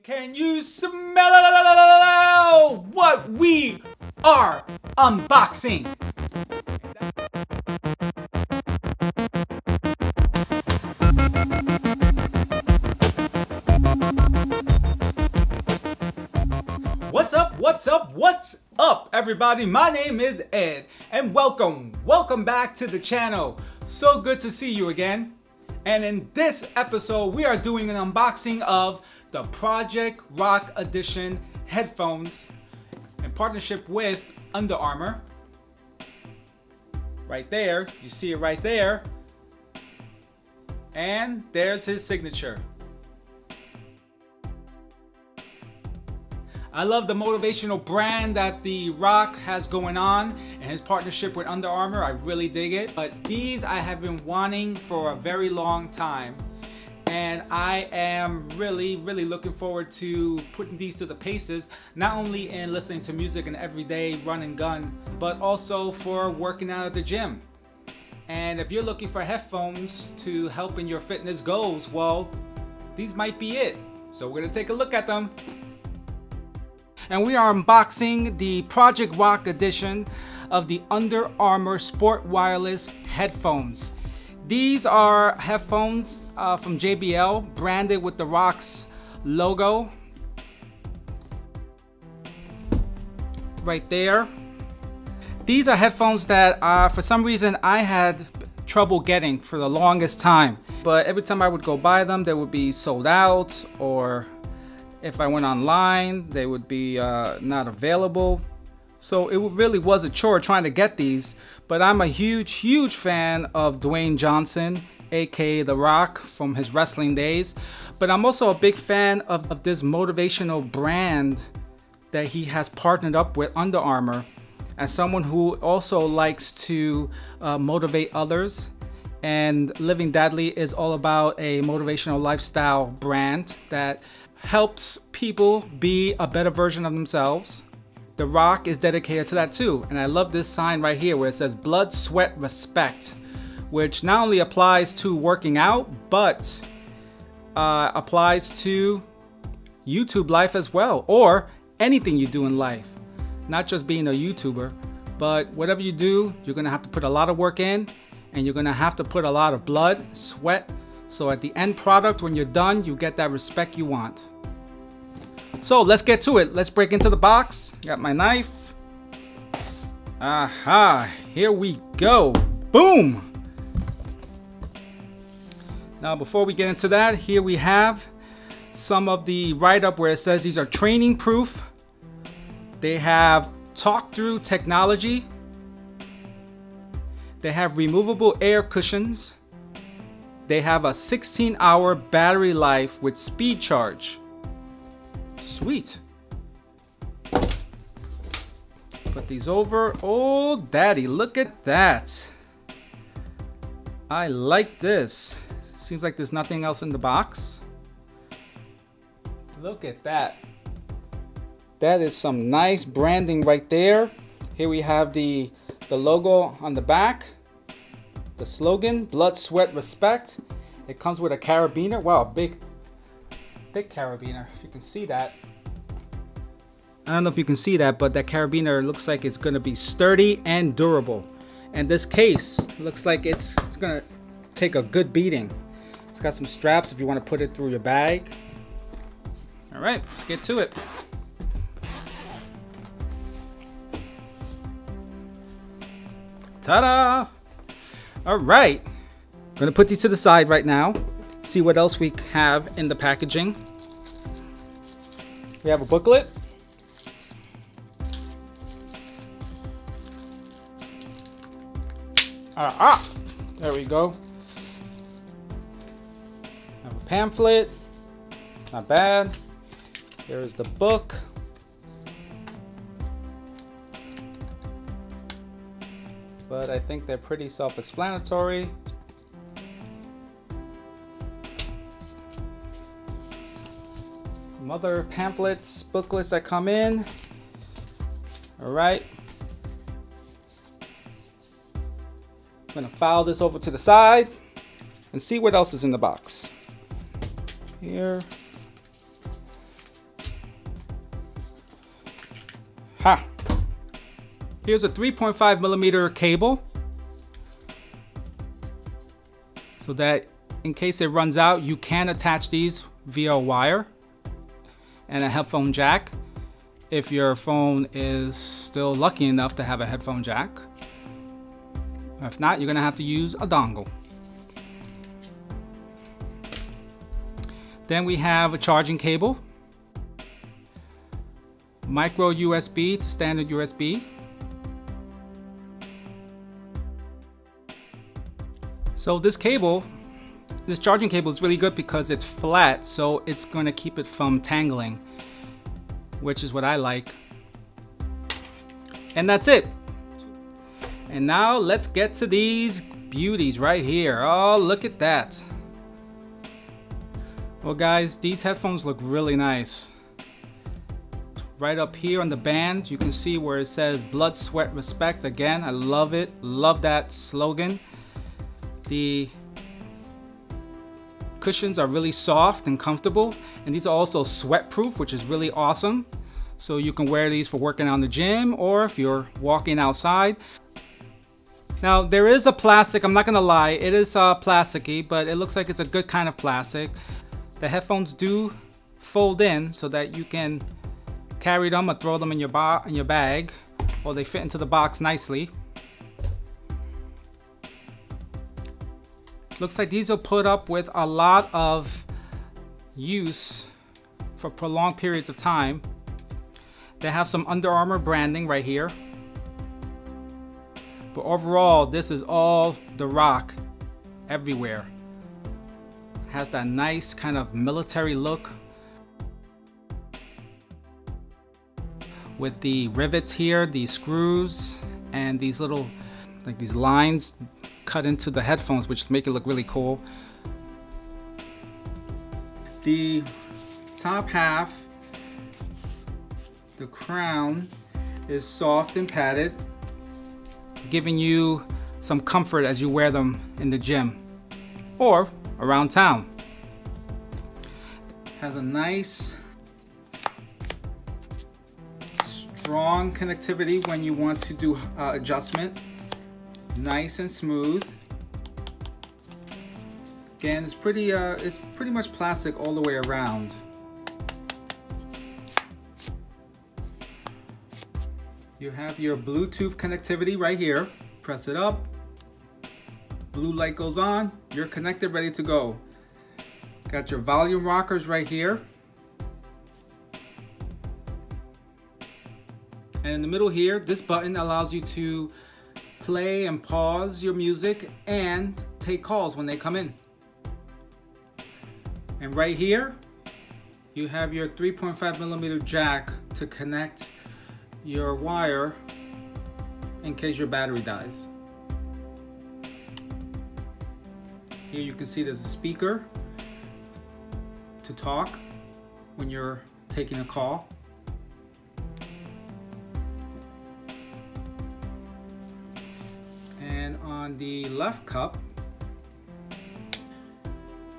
Can you smell what we are unboxing? What's up? What's up? What's up, everybody? My name is Ed, and welcome back to the channel. So good to see you again. And in this episode, we are doing an unboxing of the Project Rock Edition headphones in partnership with Under Armour. Right there, you see it right there. And there's his signature. I love the motivational brand that The Rock has going on and his partnership with Under Armour. I really dig it. But these I have been wanting for a very long time. And I am really looking forward to putting these to the paces, not only in listening to music and everyday run and gun, but also for working out at the gym. And if you're looking for headphones to help in your fitness goals, well, these might be it. So we're gonna take a look at them. And we are unboxing the Project Rock Edition of the Under Armour Sport Wireless headphones. These are headphones from JBL, branded with the Rock's logo right there. These are headphones that for some reason I had trouble getting for the longest time, but every time I would go buy them, they would be sold out, or if I went online, they would be not available. So it really was a chore trying to get these, but I'm a huge fan of Dwayne Johnson, aka The Rock, from his wrestling days. But I'm also a big fan of this motivational brand that he has partnered up with Under Armour, as someone who also likes to motivate others. And Living Dadly is all about a motivational lifestyle brand that helps people be a better version of themselves. The Rock is dedicated to that too. And I love this sign right here where it says blood, sweat, respect, which not only applies to working out, but applies to YouTube life as well, or anything you do in life. Not just being a YouTuber, but whatever you do, you're gonna have to put a lot of work in, and you're gonna have to put a lot of blood, sweat, so at the end product, when you're done, you get that respect you want. So let's get to it. Let's break into the box. Got my knife. Aha, here we go. Boom. Now before we get into that, here we have some of the write-up where it says these are training proof. They have talk-through technology. They have removable air cushions. They have a 16-hour battery life with speed charge. Sweet. Put these over. Oh, daddy, look at that. I like this. Seems like there's nothing else in the box. Look at that. That is some nice branding right there. Here we have the logo on the back. The slogan, blood, sweat, respect. It comes with a carabiner. Wow, big carabiner, if you can see that. I don't know if you can see that, but that carabiner looks like it's gonna be sturdy and durable. And this case looks like it's gonna take a good beating. It's got some straps if you want to put it through your bag. All right, let's get to it. Ta-da! All right, I'm gonna put these to the side right now. See what else we have in the packaging. We have a booklet. There we go. Have a pamphlet. Not bad. Here's the book. But I think they're pretty self-explanatory. Some other pamphlets, booklets that come in. All right. I'm gonna file this over to the side and see what else is in the box. Here. Ha! Here's a 3.5 millimeter cable, so that in case it runs out, you can attach these via a wire, and a headphone jack if your phone is still lucky enough to have a headphone jack. If not, you're gonna have to use a dongle. Then we have a charging cable, micro USB to standard USB. So this charging cable is really good because it's flat, so it's going to keep it from tangling, which is what I like. And that's it. And now let's get to these beauties right here. Oh, look at that. Well guys, these headphones look really nice. Right up here on the band, you can see where it says blood, sweat, respect. Again, I love it. Love that slogan. The cushions are really soft and comfortable, and these are also sweat proof, which is really awesome. So you can wear these for working out in the gym or if you're walking outside. Now there is a plastic, I'm not gonna lie, it is plasticky, but it looks like it's a good kind of plastic. The headphones do fold in so that you can carry them or throw them in your bag, or they fit into the box nicely. Looks like these are put up with a lot of use for prolonged periods of time. They have some Under Armour branding right here. But overall, this is all The Rock everywhere. Has that nice kind of military look with the rivets here, these screws, and these little, like these lines cut into the headphones, which make it look really cool. The top half, the crown, is soft and padded, giving you some comfort as you wear them in the gym or around town. Has a nice strong connectivity when you want to do adjustment. Nice and smooth. Again, it's pretty much plastic all the way around. You have your Bluetooth connectivity right here. Press it up. Blue light goes on. You're connected, ready to go. Got your volume rockers right here. And in the middle here, this button allows you to play and pause your music and take calls when they come in. And right here, you have your 3.5 millimeter jack to connect your wire in case your battery dies. Here you can see there's a speaker to talk when you're taking a call. And on the left cup,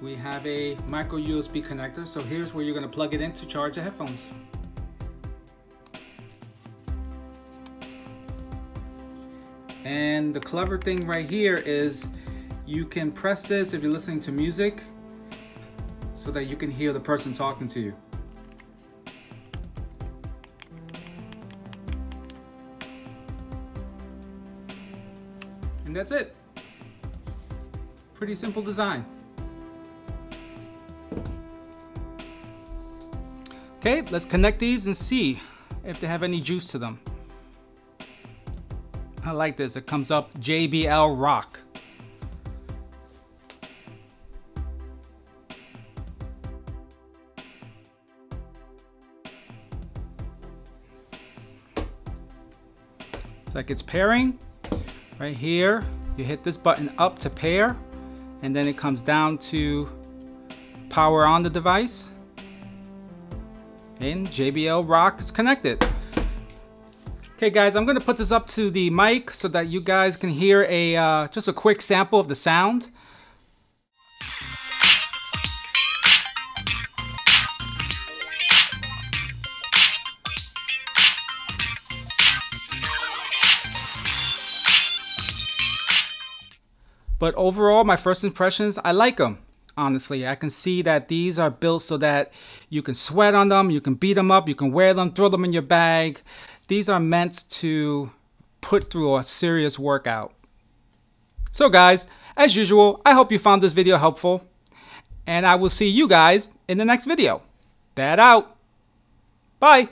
we have a micro USB connector. So here's where you're going to plug it in to charge the headphones. And the clever thing right here is you can press this if you're listening to music so that you can hear the person talking to you. And that's it. Pretty simple design. Okay, let's connect these and see if they have any juice to them. I like this. It comes up JBL Rock. It's like it's pairing. Right here, you hit this button up to pair, and then it comes down to power on the device. And JBL Rock is connected. Okay guys, I'm gonna put this up to the mic so that you guys can hear a just a quick sample of the sound. But overall, my first impressions, I like them. Honestly, I can see that these are built so that you can sweat on them, you can beat them up, you can wear them, throw them in your bag. These are meant to put through a serious workout. So guys, as usual, I hope you found this video helpful, and I will see you guys in the next video. Dad out. Bye.